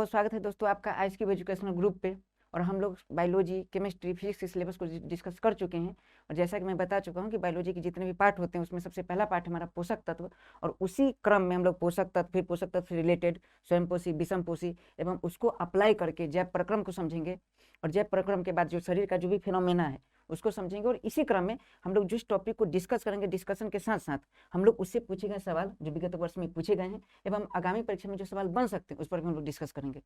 बहुत स्वागत है दोस्तों आपका आज की एजुकेशनल ग्रुप पे। और हम लोग बायोलॉजी, केमिस्ट्री, फिजिक्स के सिलेबस को डिस्कस कर चुके हैं। और जैसा कि मैं बता चुका हूँ कि बायोलॉजी के जितने भी पार्ट होते हैं उसमें सबसे पहला पार्ट हमारा पोषक तत्व, और उसी क्रम में हम लोग पोषक तत्व से रिलेटेड स्वयंपोषी, विषमपोषी एवं उसको अप्लाई करके जैव प्रक्रम को समझेंगे। और जैव प्रक्रम के बाद जो शरीर का जो भी फिनोमेना है उसको समझेंगे। और इसी क्रम में हम लोग जिस टॉपिक को डिस्कस करेंगे, डिस्कशन के साथ साथ हम लोग उससे पूछे गए सवाल जो विगत वर्ष में पूछे गए हैं एवं आगामी परीक्षा में जो सवाल बन सकते हैं उस पर भी हम लोग डिस्कस करेंगे।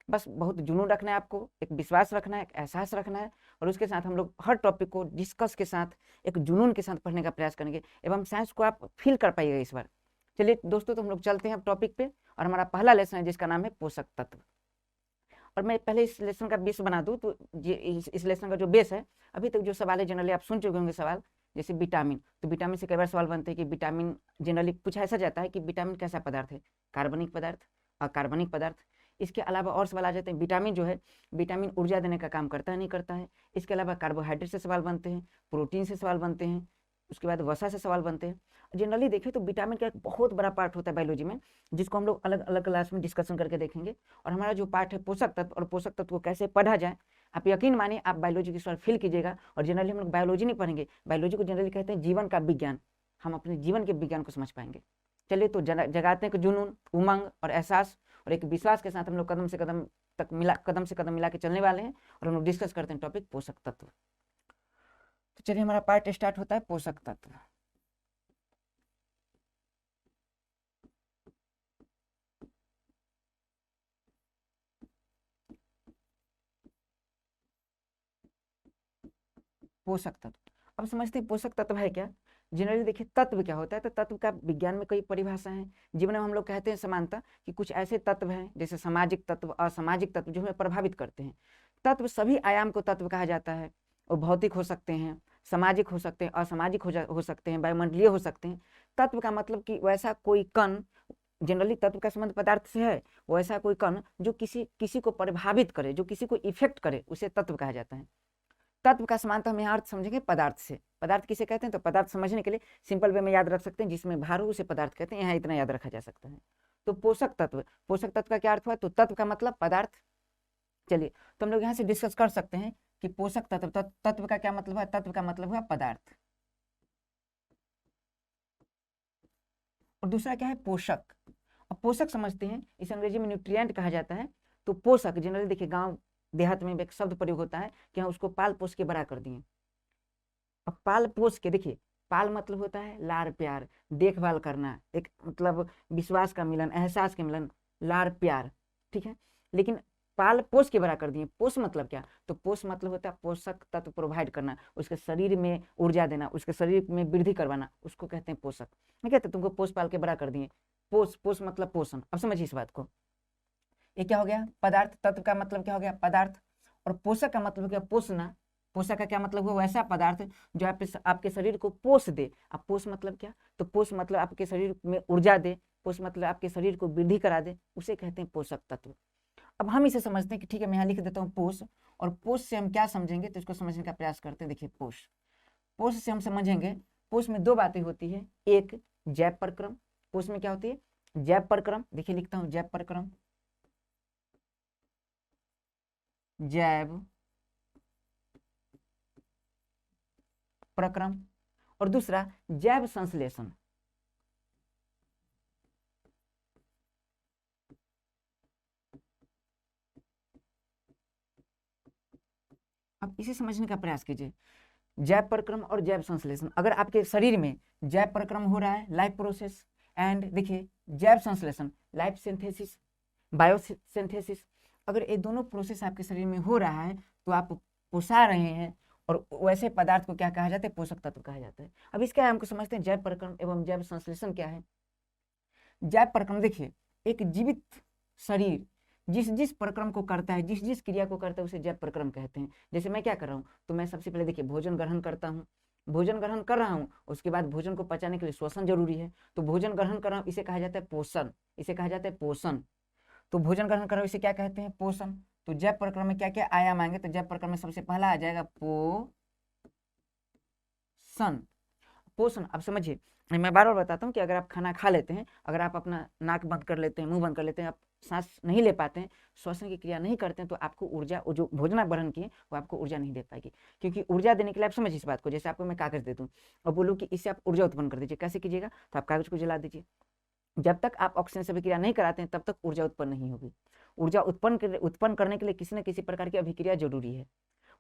बस बहुत जुनून रखना है, आपको एक विश्वास रखना है, एक एहसास रखना है, और उसके साथ हम लोग हर टॉपिक को डिस्कस के साथ एक जुनून के साथ पढ़ने का प्रयास करेंगे एवं साइंस को आप फील कर पाइएगा इस बार। चलिए दोस्तों, तो हम लोग चलते हैं अब टॉपिक पे। और हमारा पहला लेसन है जिसका नाम है पोषक तत्व। और मैं पहले इस लेसन का बेस बना दूं, तो ये इस लेसन का जो बेस है, अभी तक जो सवाल है जनरली आप सुन चुके होंगे सवाल, जैसे विटामिन। तो विटामिन से कई बार सवाल बनते हैं कि विटामिन जनरली पूछा ऐसा जाता है कि विटामिन कैसा पदार्थ है, कार्बनिक पदार्थ, अकार्बनिक पदार्थ। इसके अलावा और सवाल आ जाते हैं, विटामिन जो है, विटामिन ऊर्जा देने का काम करता है नहीं करता है। इसके अलावा कार्बोहाइड्रेट से सवाल बनते हैं, प्रोटीन से सवाल बनते हैं, उसके बाद वसा से सवाल बनते हैं। जनरली देखें तो विटामिन का एक बहुत बड़ा पार्ट होता है बायोलॉजी में, जिसको हम लोग अलग अलग क्लास में डिस्कशन करके देखेंगे। और हमारा जो पार्ट है पोषक तत्व, और पोषक तत्व को कैसे पढ़ा जाए, आप यकीन मानिए आप बायोलॉजी के सवाल फिल कीजिएगा। और जनरली हम लोग बायोलॉजी नहीं पढ़ेंगे, बायोलॉजी को जनरली कहते हैं जीवन का विज्ञान। हम अपने जीवन के विज्ञान को समझ पाएंगे। चलिए तो जगाते हैं कि जुनून, उमंग और एहसास और एक विश्वास के साथ हम लोग कदम से कदम मिला के चलने वाले हैं। और हम लोग डिस्कस करते हैं टॉपिक पोषक तत्व। तो चलिए हमारा पार्ट स्टार्ट होता है पोषक तत्व। पोषक तत्व, अब समझते हैं पोषक तत्व है क्या। जनरली देखिए तत्व क्या होता है, तो तत्व का विज्ञान में कई परिभाषा है। जीवन में हम लोग कहते हैं समानता कि कुछ ऐसे तत्व हैं जैसे सामाजिक तत्व, असामाजिक तत्व, जो हमें प्रभावित करते हैं। तत्व सभी आयाम को तत्व कहा जाता है। वो भौतिक हो सकते हैं, सामाजिक हो सकते हैं, असामाजिक हो सकते हैं, वायुमंडलीय हो सकते हैं। तत्व का मतलब कि वैसा कोई कण, जनरली तत्व का संबंध पदार्थ से है, वैसा कोई कण जो किसी को प्रभावित करे, जो किसी को इफेक्ट करे, उसे तत्व कहा जाता है। तत्व का समानता हम यहाँ अर्थ समझेंगे पदार्थ से। पदार्थ किसे कहते हैं, तो पदार्थ समझने के लिए सिंपल वे में याद रख सकते हैं, जिसमें भार हो उसे पदार्थ कहते हैं। यहाँ इतना याद रखा जा सकता है। तो पोषक तत्व का क्या अर्थ हुआ, तो तत्व का मतलब पदार्थ। चलिए तो हम लोग यहाँ से डिस्कस कर सकते हैं कि पोषक तत्व का क्या मतलब है। तत्व का मतलब हुआ पदार्थ, और दूसरा क्या है, पोषक। अब पोषक समझते हैं, इसे अंग्रेजी में न्यूट्रिएंट कहा जाता है। तो पोषक जनरली देखिए गांव देहात में एक शब्द प्रयोग होता है कि हाँ उसको पाल पोष के बड़ा कर दिए। अब पाल पोष के देखिए, पाल मतलब होता है लाड़ प्यार, देखभाल करना, एक मतलब विश्वास का मिलन, एहसास का मिलन, लाड़ प्यार, ठीक है। लेकिन पाल पोष के बड़ा कर दिए। पोष मतलब क्या, तो पोष मतलब होता है पोषक तत्व प्रोवाइड करना, उसके शरीर में ऊर्जा देना, उसके शरीर में वृद्धि करवाना, उसको कहते हैं पोषक। नहीं कहते तुमको पोष पाल के बड़ा कर दिए। पोष मतलब पोषण। अब समझिए इस बात को, ये क्या हो गया पदार्थ। तत्व का मतलब क्या हो गया पदार्थ, और पोषक का मतलब क्या पोषना। पोषक का क्या मतलब हुआ, वैसा पदार्थ जो आपके शरीर को पोष दे। अब पोष मतलब क्या, तो पोष मतलब आपके शरीर में ऊर्जा दे, पोष मतलब आपके शरीर को वृद्धि करा दे, उसे कहते हैं पोषक तत्व। अब हम इसे समझते हैं कि ठीक है, मैं यहाँ लिख देता हूँ पोष, और पोष से हम क्या समझेंगे, तो इसको समझने का प्रयास करते हैं। देखिए पोष से हम समझेंगे, पोष में दो बातें होती है। एक जैव प्रक्रम, पोष में क्या होती है, जैव प्रक्रम। देखिए लिखता हूँ जैव प्रक्रम, जैव प्रक्रम, और दूसरा जैव संश्लेषण। अब इसे समझने का प्रयास कीजिए, जैव प्रक्रम और जैव संश्लेषण। अगर आपके शरीर में जैव प्रक्रम हो रहा है, लाइफ प्रोसेस, एंड देखिए जैव संश्लेषण, लाइफ सिंथेसिस, बायोसिंथेसिस, अगर ये दोनों प्रोसेस आपके शरीर में हो रहा है तो आप पोषा रहे हैं, और वैसे पदार्थ को क्या कहा जाता है, पोषक तत्व कहा जाता है। अब इसका हमको समझते हैं जैव प्रक्रम एवं जैव संश्लेषण क्या है। जैव प्रक्रम देखिए, एक जीवित शरीर जिस जिस प्रक्रम को करता है, जिस जिस क्रिया को करता है, उसे जैव प्रक्रम कहते हैं। जैसे मैं क्या कर रहा हूँ, तो मैं सबसे पहले देखिए भोजन ग्रहण करता हूँ, भोजन ग्रहण कर रहा हूँ, उसके बाद भोजन को पचाने के लिए श्वसन जरूरी है, तो भोजन ग्रहण कर रहा हूँ, इसे कहा जाता है पोषण, इसे कहा जाता है पोषण। तो भोजन ग्रहण कर रहा हूँ, इसे क्या कहते हैं, पोषण। तो जैव प्रक्रम में क्या क्या आयाम आएंगे, तो जैव प्रक्रम में सबसे पहला आ जाएगा पोषण। पोषण, अब समझिए मैं बार बार बताता हूँ कि अगर आप खाना खा लेते हैं, अगर आप अपना नाक बंद कर लेते हैं, मुंह बंद कर लेते हैं, आप सांस नहीं ले पाते हैं, श्वसन की क्रिया नहीं करते हैं, तो आपको ऊर्जा, जो भोजन आप ग्रहण किए वो आपको ऊर्जा नहीं दे पाएगी। क्योंकि ऊर्जा देने के लिए आप समझिए इस बात को, जैसे आपको मैं कागज दे दूँ और बोलूँ कि इससे आप ऊर्जा उत्पन्न कर दीजिए, कैसे कीजिएगा? तो आप कागज को जला दीजिए। जब तक आप ऑक्सीजन से अभिक्रिया नहीं कराते हैं तब तक ऊर्जा उत्पन्न नहीं होगी। ऊर्जा उत्पन्न करने के लिए किसी न किसी प्रकार की अभिक्रिया जरूरी है।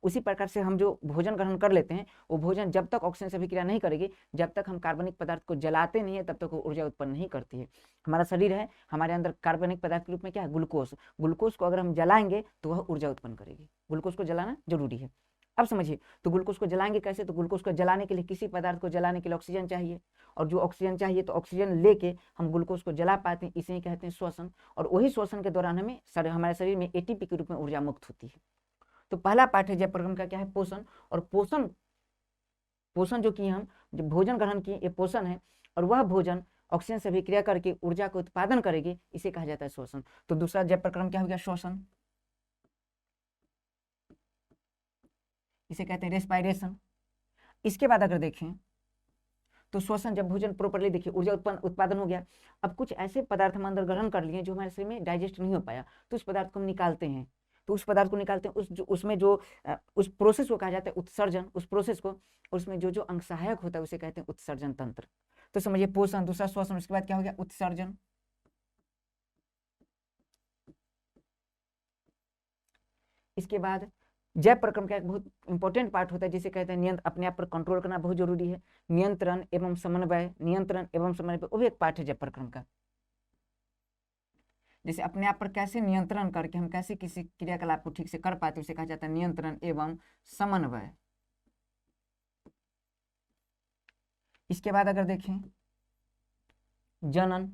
उसी प्रकार से हम जो भोजन ग्रहण कर लेते हैं, वो भोजन जब तक ऑक्सीजन से अभिक्रिया नहीं करेगी, जब तक हम कार्बनिक पदार्थ को जलाते नहीं है, तब तक वो ऊर्जा उत्पन्न नहीं करती है। हमारा शरीर है, हमारे अंदर कार्बनिक पदार्थ के रूप में क्या है? ग्लूकोज। ग्लूकोज को अगर हम जलाएंगे तो वह ऊर्जा उत्पन्न करेगी। ग्लूकोज को जलाना जरूरी है। अब समझिए, तो ग्लूकोज को जलाएंगे कैसे? तो ग्लूकोज को जलाने के लिए, किसी पदार्थ को जलाने के लिए ऑक्सीजन चाहिए, और जो ऑक्सीजन चाहिए तो ऑक्सीजन लेके हम ग्लूकोज को जला पाते हैं, इसे ही कहते हैं श्वसन। और वही श्वसन के दौरान हमें हमारे शरीर में एटीपी के रूप में ऊर्जा मुक्त होती है। तो पहला पाठ है जय प्रक्रम का क्या है? पोषण। और पोषण जो किए हम, जो भोजन ग्रहण किए, ये पोषण है, और वह भोजन ऑक्सीजन से अभिक्रिया करके ऊर्जा को उत्पादन करेगी, इसे कहा जाता है श्वसन। तो दूसरा जय प्रक्रम क्या हो गया? श्वसन। इसे कहते हैं रेस्पायरेशन। इसके बाद अगर देखें तो श्वसन, जब भोजन प्रॉपरली, देखिए ऊर्जा उत्पादन हो गया। अब कुछ ऐसे पदार्थ हम अंदर ग्रहण कर लिए जो हमारे शरीर में डाइजेस्ट नहीं हो पाया, तो उस पदार्थ को हम निकालते हैं। तो उस पदार्थ को निकालते हैं, उसमें जो उस प्रोसेस को कहा जाता है उत्सर्जन। उस प्रोसेस को, उसमें जो अंग सहायक होता है उसे कहते हैं उत्सर्जन तंत्र। तो समझिए पोषण, दूसरा श्वसन, उसके बाद क्या हो गया? उत्सर्जन। इसके बाद जय प्रक्रम का एक बहुत इंपॉर्टेंट पार्ट होता है जिसे कहते हैं नियंत्रण। अपने आप पर कंट्रोल करना बहुत जरूरी है। नियंत्रण एवं समन्वय, नियंत्रण एवं समन्वय, वो भी एक पार्ट है जय प्रक्रम का। जैसे अपने आप पर कैसे नियंत्रण करके हम कैसे किसी क्रियाकलाप को ठीक से कर पाते, उसे कहा जाता है नियंत्रण एवं समन्वय। इसके बाद अगर देखें जनन,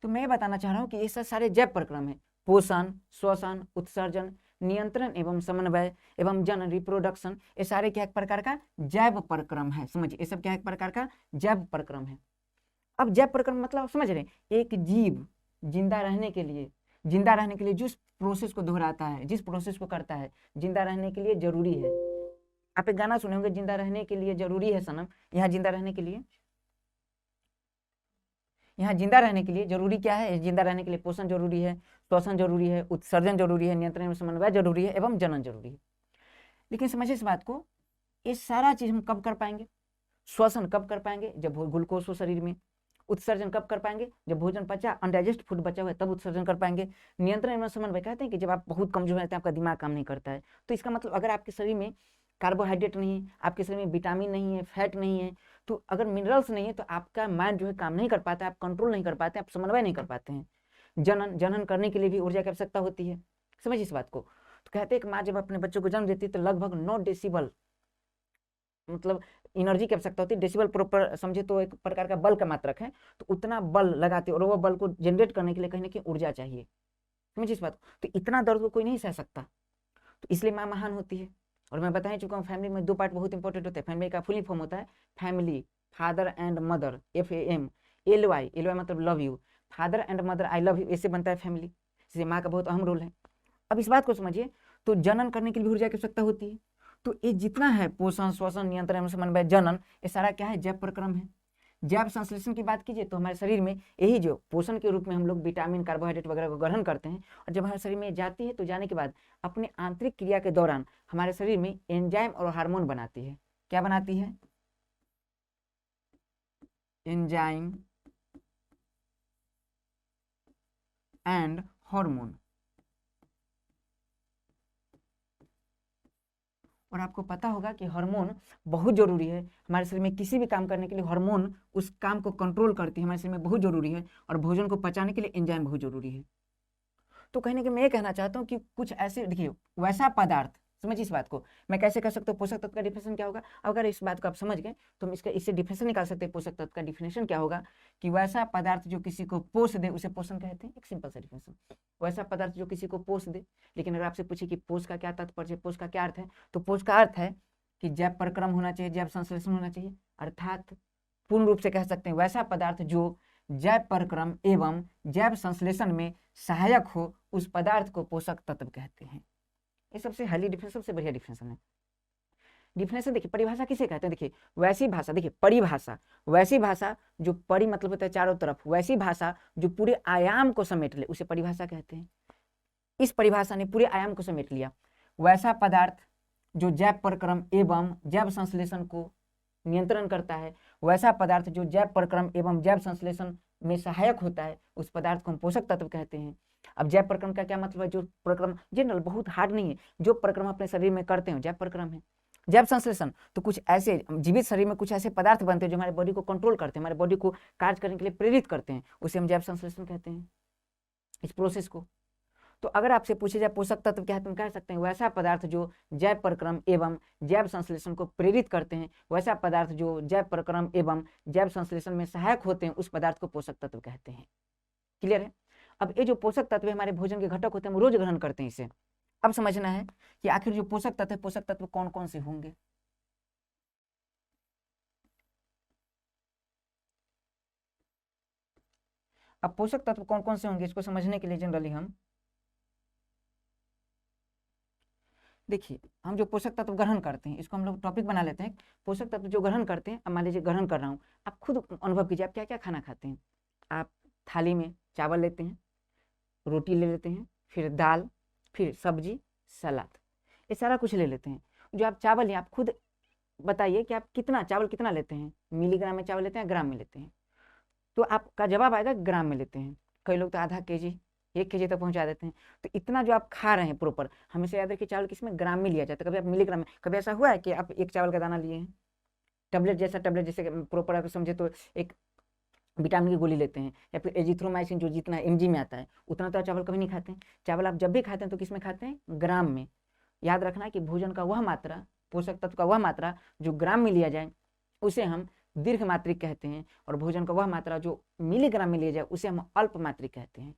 तो मैं बताना चाह रहा हूं कि ये सारे जैव प्रक्रम है। पोषण, श्वसन, उत्सर्जन, नियंत्रण एवं समन्वय एवं जनन, रिप्रोडक्शन, ये सारे क्या एक प्रकार का जैव प्रक्रम है। समझिए, ये सब क्या एक प्रकार का जैव प्रक्रम है। अब जैव प्रक्रम मतलब समझ रहे हैं, एक जीव जिंदा रहने के लिए जिस प्रोसेस को दोहराता है, जिस प्रोसेस को करता है, जिंदा रहने के लिए जरूरी है। आप एक गाना सुने होंगे, जिंदा रहने के लिए जरूरी है सनम। यहाँ जिंदा रहने के लिए, यहाँ जिंदा रहने के लिए जरूरी क्या है? जिंदा रहने के लिए पोषण जरूरी है, श्वसन जरूरी है, उत्सर्जन जरूरी है, नियंत्रण एवं समन्वय जरूरी है, एवं जनन जरूरी है। लेकिन समझिए इस बात को, ये सारा चीज हम कब कर पाएंगे? श्वसन कब कर पाएंगे? जब ग्लूकोज हो शरीर में। उत्सर्जन कब कर पाएंगे? जब भोजन पचा, अनडाइजेस्ट फूड बचा हुआ है, तब उत्सर्जन कर पाएंगे। नियंत्रण एवं समन्वय कहते हैं कि जब आप बहुत कमजोर रहते हैं, आपका दिमाग काम नहीं करता है। तो इसका मतलब अगर आपके शरीर में कार्बोहाइड्रेट नहीं है, आपके शरीर में विटामिन नहीं है, फैट नहीं है, तो अगर मिनरल्स नहीं है, तो आपका माइंड जो है काम नहीं कर पाता है, आप कंट्रोल नहीं कर पाते, आप समन्वय नहीं कर पाते हैं। जनन करने के लिए भी ऊर्जा की आवश्यकता होती है। समझिए इस बात को। तो कहते हैं कि माँ जब अपने बच्चों को जन्म देती है तो लगभग 9 डेसिबल मतलब एनर्जी की आवश्यकता होती है। डेसिबल प्रॉपर समझे तो एक प्रकार का बल का मात्रक है, तो उतना बल लगाते, और वो बल को जनरेट करने के लिए कहीं ना कहीं ऊर्जा चाहिए। समझिए इस बात को। तो इतना दर्द को कोई नहीं सह सकता, तो इसलिए माँ महान होती है। और मैं बता ही चुका हूँ, फैमिली में 2 पार्ट बहुत इंपॉर्टेंट होते हैं। फैमिली का फुल फॉर्म होता है family, father and mother, FAM, LY मतलब love you, father and mother I love you, ऐसे बनता है फैमिली। इसलिए माँ का बहुत अहम रोल है। अब इस बात को समझिए, तो जनन करने के लिए ऊर्जा की आवश्यकता होती है। तो ये जितना है पोषण, श्वसन, नियंत्रण एवं समन्वय, जनन, ये सारा क्या है? जैव प्रक्रम है। जैव संश्लेषण की बात कीजिए तो हमारे शरीर में यही जो पोषण के रूप में हम लोग विटामिन, कार्बोहाइड्रेट वगैरह को ग्रहण करते हैं, और जब हमारे शरीर में जाती है तो जाने के बाद अपने आंतरिक क्रिया के दौरान हमारे शरीर में एंजाइम और हार्मोन बनाती है। क्या बनाती है? Enzyme and hormone. और आपको पता होगा कि हार्मोन बहुत जरूरी है हमारे शरीर में। किसी भी काम करने के लिए हार्मोन उस काम को कंट्रोल करती है, हमारे शरीर में बहुत जरूरी है। और भोजन को पचाने के लिए एंजाइम बहुत जरूरी है। तो कहीं ना कहीं मैं ये कहना चाहता हूँ कि कुछ ऐसे, देखिए वैसा पदार्थ, समझिए इस बात को, मैं कैसे कह सकता हूँ पोषक तत्व का डिफिनेशन क्या होगा। अगर इस बात को आप समझ गए तो हम इससे डिफिनेशन निकाल सकते हैं। पोषक तत्व का डिफिनेशन क्या होगा कि वैसा पदार्थ जो किसी को पोष दे, उसे पोषण कहते हैं। एक सिंपल सा डिफिनेशन, वैसा पदार्थ जो किसी को पोष दे। लेकिन अगर आपसे पूछे कि पोष का क्या तात्पर्य है, पोष का क्या अर्थ है, तो पोष का अर्थ है कि जैव प्रक्रम होना चाहिए, जैव संश्लेषण होना चाहिए, अर्थात पूर्ण रूप से कह सकते हैं वैसा पदार्थ जो जैव प्रक्रम एवं जैव संश्लेषण में सहायक हो, उस पदार्थ को पोषक तत्व कहते हैं। ये सबसे हाईली डिफिनेशन, सबसे बढ़िया डिफिनेशन है। डिफिनेशन देखिए, परिभाषा किसे कहते हैं, देखिए वैसी भाषा, देखिए परिभाषा, वैसी भाषा जो परि मतलब होता है चारों तरफ, वैसी भाषा जो पूरे आयाम को समेट ले उसे परिभाषा कहते हैं। इस परिभाषा ने पूरे आयाम को समेट लिया। वैसा पदार्थ जो जैव प्रक्रम एवं जैव संश्लेषण को नियंत्रण करता है, वैसा पदार्थ जो जैव प्रक्रम एवं जैव संश्लेषण में सहायक होता है, उस पदार्थ को हम पोषक तत्व कहते हैं। अब जैव प्रक्रम का क्या मतलब है, जो प्रक्रम जनरल बहुत हार्ड नहीं है, जो प्रक्रम अपने शरीर में करते हैं जैव प्रक्रम है। जैव संश्लेषण तो कुछ ऐसे जीवित शरीर में कुछ ऐसे पदार्थ बनते हैं जो हमारे बॉडी को कंट्रोल करते हैं, हमारे बॉडी को कार्य करने के लिए प्रेरित करते हैं, उसे हम जैव संश्लेषण कहते हैं, इस प्रोसेस को। तो अगर आपसे पूछे जाए पोषक तत्व क्या है, तुम कह सकते हैं वैसा पदार्थ जो जैव प्रक्रम एवं जैव संश्लेषण को प्रेरित करते हैं, वैसा पदार्थ जो जैव प्रक्रम एवं जैव संश्लेषण में सहायक होते हैं, उस पदार्थ को पोषक तत्व कहते हैं। क्लियर है? अब ये जो पोषक तत्व हमारे भोजन के घटक होते हैं, हम रोज ग्रहण करते हैं इसे। अब समझना है कि आखिर जो पोषक तत्व है, पोषक तत्व कौन कौन से होंगे। अब पोषक तत्व कौन कौन से होंगे इसको समझने के लिए जनरली हम देखिए, हम जो पोषक तत्व ग्रहण करते हैं इसको हम लोग टॉपिक बना लेते हैं। पोषक तत्व जो ग्रहण करते हैं, अब मान लीजिए ग्रहण कर रहा हूँ, आप खुद अनुभव कीजिए आप क्या क्या खाना खाते हैं। आप थाली में चावल लेते हैं, रोटी ले लेते हैं, फिर दाल, फिर सब्जी, सलाद, ये सारा कुछ ले लेते हैं। जो आप चावल हैं, आप खुद बताइए कि आप कितना चावल कितना लेते हैं, मिलीग्राम में चावल लेते हैं, ग्राम में लेते हैं। तो आपका जवाब आएगा ग्राम में लेते हैं। कई लोग तो आधा केजी 1 केजी तक पहुंचा देते हैं। तो इतना जो आप खा रहे हैं प्रॉपर, हमेशा याद रखिए चावल किसमें ग्राम में लिया जाता है, कभी आप मिलीग्राम में। कभी ऐसा हुआ है कि आप एक चावल का दाना लिए हैं, टेबलेट जैसे प्रॉपर आप समझे तो एक विटामिन की गोली लेते हैं, या फिर एजिथ्रोमाइसिन जो जितना mg में आता है उतना तो चावल कभी नहीं खाते हैं। चावल आप जब भी खाते हैं तो किसमें खाते हैं, ग्राम में। याद रखना है कि भोजन का वह मात्रा, पोषक तत्व का वह मात्रा जो ग्राम में लिया जाए उसे हम दीर्घ मात्रिक कहते हैं, और भोजन का वह मात्रा जो मिलीग्राम में लिया जाए उसे हम अल्प मात्रिक कहते हैं।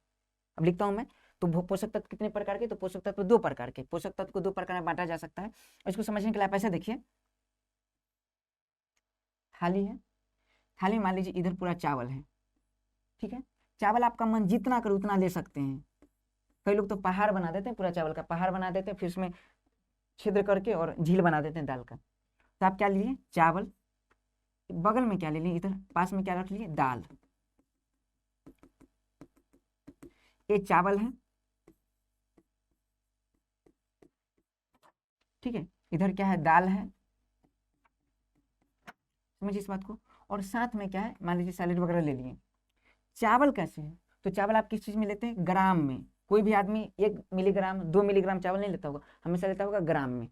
अब लिखता हूं मैं, तो पोषक तत्व कितने प्रकार के, तो पोषक तत्व 2 प्रकार के, पोषक तत्व को 2 प्रकार में बांटा जा सकता है। इसको समझने के लिए आप ऐसे देखिए, थाली है, थाली मान लीजिए इधर पूरा चावल है, ठीक है। चावल आपका मन जितना करे उतना ले सकते हैं। कई लोग तो पहाड़ बना देते हैं, पूरा चावल का पहाड़ बना देते हैं, फिर उसमें छिद्र करके और झील बना देते हैं दाल का। तो आप क्या लिए, चावल, बगल में क्या ले लिए, इधर पास में क्या रख लिए, दाल। ये चावल है, ठीक है, इधर क्या है, दाल है। समझिए इस बात को। और साथ में क्या है, मान लीजिए सैलेड वगैरह ले लिए। चावल कैसे है, तो चावल आप किस चीज में लेते हैं, ग्राम में। कोई भी आदमी 1 मिलीग्राम 2 मिलीग्राम चावल नहीं लेता होगा, हमेशा लेता होगा ग्राम में।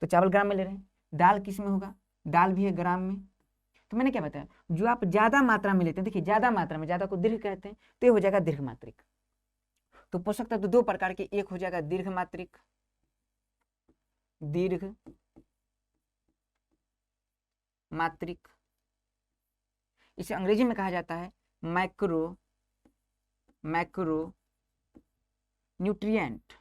तो चावल ग्राम में ले रहे हैं। दाल किस में होगा, दाल भी है ग्राम में। तो मैंने क्या बताया, जो आप ज्यादा मात्रा में लेते हैं, देखिए ज्यादा मात्रा में, ज्यादा को दीर्घ कहते हैं, तो ये हो जाएगा दीर्घ मात्रिक। तो पोषक तत्व 2 प्रकार के, एक हो जाएगा दीर्घ मात्रिक, दीर्घ मात्रिक, इसे अंग्रेजी में कहा जाता है मैक्रो न्यूट्रिएंट।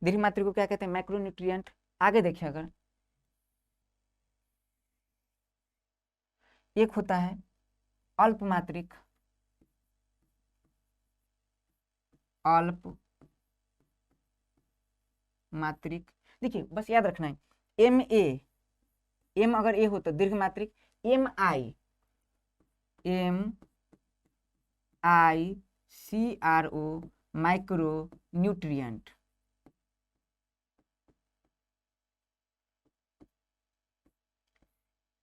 दीर्घ मात्रिक को क्या कहते हैं, मैक्रो न्यूट्रिएंट। आगे देखिए, अगर एक होता है अल्प मात्रिक, अल्प मात्रिक। देखिए बस याद रखना है, एम अगर ए हो तो दीर्घ मात्रिक, MICRO माइक्रो न्यूट्रिएंट।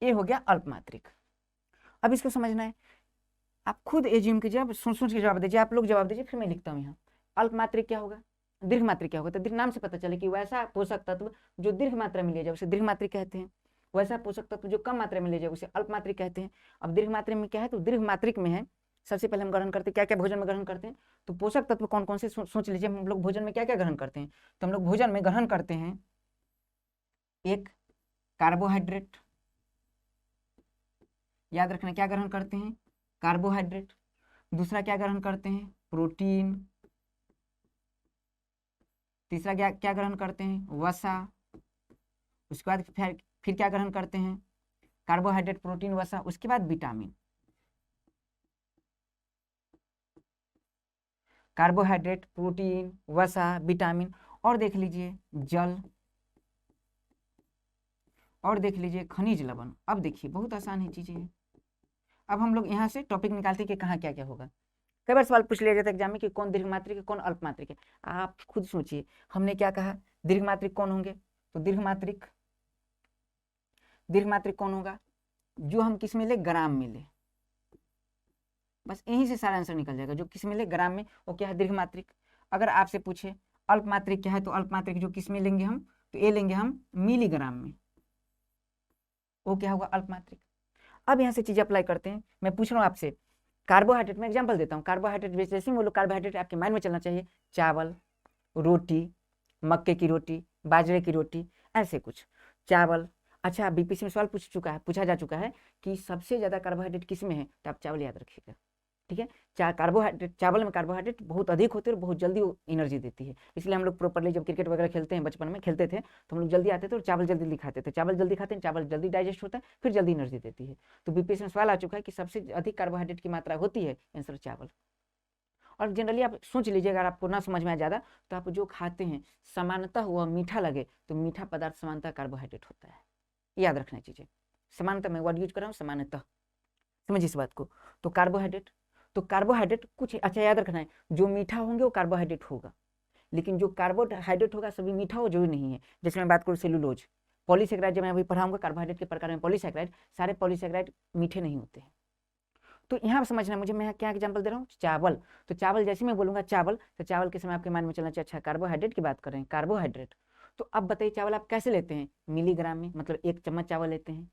ये हो गया अल्प मात्रिक। अब इसको समझना है, आप खुद एज्यूम कीजिए, आप सोच के जवाब दीजिए, आप लोग जवाब दीजिए, फिर मैं लिखता हूँ यहाँ। अल्प मात्रिक क्या होगा, दीर्घ मात्रिक क्या होगा, तो दीर्घ नाम से पता चले कि वैसा पोषक तत्व जो दीर्घ मात्रा में लिया जाए उसे दीर्घ मात्रिक कहते हैं, वैसा पोषक तत्व जो कम मात्रा में लिया जाए उसे अल्प मात्रिक कहते हैं। अब दीर्घ मात्रा में क्या है, तो दीर्घ मात्रिक में है, सबसे पहले हम ग्रहण करते हैं, क्या क्या भोजन में ग्रहण करते हैं, तो पोषक तत्व कौन कौन से सोच लीजिए। हम लोग भोजन में क्या क्या ग्रहण करते हैं, तो हम लोग भोजन में ग्रहण करते हैं, एक कार्बोहाइड्रेट, याद रखना क्या ग्रहण करते हैं, कार्बोहाइड्रेट। दूसरा क्या ग्रहण करते हैं, प्रोटीन। तीसरा क्या क्या ग्रहण करते हैं, वसा। उसके बाद फिर क्या ग्रहण करते हैं, कार्बोहाइड्रेट, प्रोटीन, वसा। उसके बाद विटामिन। कार्बोहाइड्रेट, प्रोटीन, वसा, विटामिन, और देख लीजिए जल, और देख लीजिए खनिज लवण। अब देखिए बहुत आसान है चीजें। अब हम लोग यहाँ से टॉपिक निकालते हैं कि कहाँ क्या क्या होगा। कई बार सवाल पूछ लिया जाता है एग्जाम में कि कौन दीर्घ मात्रिक है, कौन अल्प मात्रिक है। आप खुद सोचिए, हमने क्या कहा, दीर्घ मात्रिक कौन होंगे, तो दीर्घ मात्रिक कौन होगा, जो हम किस में ले, ग्राम में ले। बस यहीं से सारा आंसर निकल जाएगा, जो किस में ले, ग्राम में, वो क्या है, दीर्घ मात्रिक। अगर आपसे पूछे अल्प मात्रिक क्या है, तो अल्प मात्रिक जो किस में लेंगे हम, तो ये लेंगे हम मिलीग्राम में, वो क्या होगा, अल्प मात्रिक। अब यहाँ से चीजें अप्लाई करते हैं। मैं पूछ रहा हूँ आपसे, कार्बोहाइड्रेट में एग्जांपल देता हूँ, कार्बोहाइड्रेट जैसे ही बोलो कार्बोहाइड्रेट आपके माइंड में चलना चाहिए, चावल, रोटी, मक्के की रोटी, बाजरे की रोटी, ऐसे कुछ, चावल। अच्छा, बीपीएससी में सवाल पूछा जा चुका है कि सबसे ज्यादा कार्बोहाइड्रेट किस में है, तो आप चावल याद रखिएगा, ठीक है। चावल में कार्बोहाइड्रेट बहुत अधिक होते हैं और बहुत जल्दी एनर्जी देती है, इसलिए हम लोग प्रॉपरली जब क्रिकेट वगैरह खेलते हैं, बचपन में खेलते थे, तो हम लोग जल्दी आते थे और चावल जल्दी खाते थे। चावल जल्दी खाते हैं, चावल जल्दी डाइजेस्ट होता है, फिर जल्दी एनर्जी देती है। तो बीपीएससी में सवाल आ चुका है कि सबसे अधिक कार्बोहाइड्रेट की मात्रा होती है, आंसर चावल। और जनरली आप सोच लीजिए, अगर आपको ना समझ में आ ज़्यादा, तो आप जो खाते हैं सामान्यतः वह मीठा लगे, तो मीठा पदार्थ सामान्यतः कार्बोहाइड्रेट होता है, याद रखना चीज़ें। सामान्यतः मैं वर्ड यूज कर रहा हूँ, सामान्यतः, समझिए इस बात को। तो कार्बोहाइड्रेट कुछ अच्छा याद रखना है, जो मीठा होंगे वो कार्बोहाइड्रेट होगा, लेकिन जो कार्बोहाइड्रेट होगा सभी मीठा हो जरूरी नहीं है। जैसे मैं बात करूँ सेलुलोज, पॉलीसेकेराइड, जब मैं अभी पढ़ाऊंगा कार्बोहाइड्रेट के प्रकार में पॉलीसेकेराइड, सारे पॉलीसेकेराइड मीठे नहीं होते हैं। तो यहाँ समझना मुझे, मैं क्या एग्जांपल दे रहा हूँ, चावल। तो चावल जैसे मैं बोलूंगा चावल, तो चावल के समय आपके माइंड में चलना चाहिए, अच्छा कार्बोहाइड्रेट की बात कर रहे हैं, कार्बोहाइड्रेट। तो अब बताइए चावल आप कैसे लेते हैं, मिलीग्राम में, मतलब 1 चम्मच चावल लेते हैं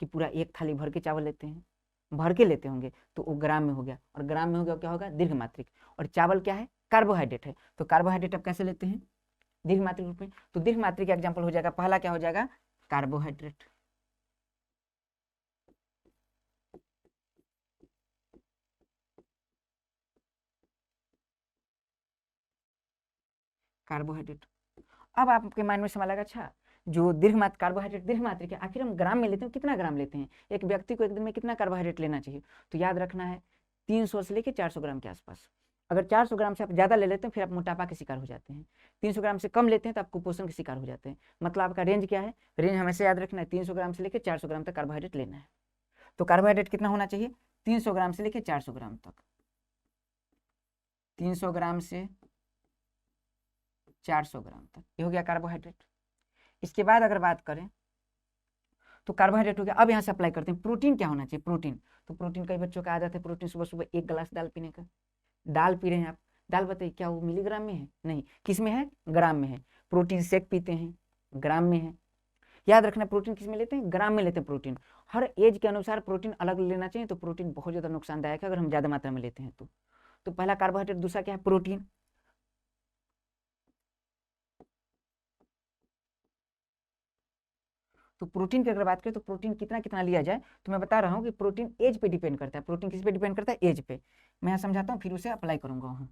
कि पूरा 1 थाली भर के चावल लेते हैं, भर के लेते होंगे, तो वो ग्राम में हो गया, और ग्राम में हो गया क्या होगा, दीर्घ मात्रिक। और चावल क्या है, कार्बोहाइड्रेट है, तो कार्बोहाइड्रेट आप कैसे लेते हैं, दीर्घ मात्रिक रूप में। तो दीर्घ मात्रिक का एग्जाम्पल हो जाएगा, पहला क्या हो जाएगा, कार्बोहाइड्रेट। कार्बोहाइड्रेट। अब आपके माइंड में सवाल आएगा, अच्छा जो कार्बोहाइड्रेट दीर्घ मात्रिक है, आखिर हम ग्राम में लेते हैं, कितना ग्राम लेते हैं, एक व्यक्ति को एक दिन में कितना कार्बोहाइड्रेट लेना चाहिए, तो याद रखना है 300 से लेकर 400 ग्राम के आसपास। अगर 400 ग्राम से आप ज़्यादा ले लेते हैं, फिर आप मोटापा के शिकार हो जाते हैं। 300 ग्राम से कम लेते हैं तो आप कुपोषण के शिकार हो जाते हैं। मतलब आपका रेंज क्या है, रेंज हमेशा याद रखना है, 300 ग्राम से लेकर 400 ग्राम तक कार्बोहाइड्रेट लेना है। तो कार्बोहाइड्रेट कितना होना चाहिए, 300 ग्राम से लेकर 400 ग्राम तक, 300 ग्राम से 400 ग्राम तक, ये हो गया कार्बोहाइड्रेट। इसके बाद अगर बात करें, तो कार्बोहाइड्रेट हो गया। अब यहाँ से अप्लाई करते हैं, प्रोटीन क्या होना चाहिए, प्रोटीन। तो प्रोटीन कई बच्चों का आदत है प्रोटीन सुबह सुबह 1 गिलास दाल पीने का, दाल पी रहे हैं आप, दाल बताइए क्या वो मिलीग्राम में है, नहीं, किस में है, ग्राम में है। प्रोटीन शेक पीते हैं, ग्राम में है। याद रखना प्रोटीन किस में लेते हैं, ग्राम में लेते हैं प्रोटीन। हर एज के अनुसार प्रोटीन अलग लेना चाहिए, तो प्रोटीन बहुत ज़्यादा नुकसानदायक है अगर हम ज़्यादा मात्रा में लेते हैं तो पहला कार्बोहाइड्रेट, दूसरा क्या है, प्रोटीन। तो प्रोटीन की अगर बात करें, तो प्रोटीन कितना कितना लिया जाए, तो मैं बता रहा हूँ कि प्रोटीन एज पे डिपेंड करता है। प्रोटीन किस पे डिपेंड करता है, एज पे। मैं यहाँ समझाता हूँ फिर उसे अप्लाई करूंगा वहाँ।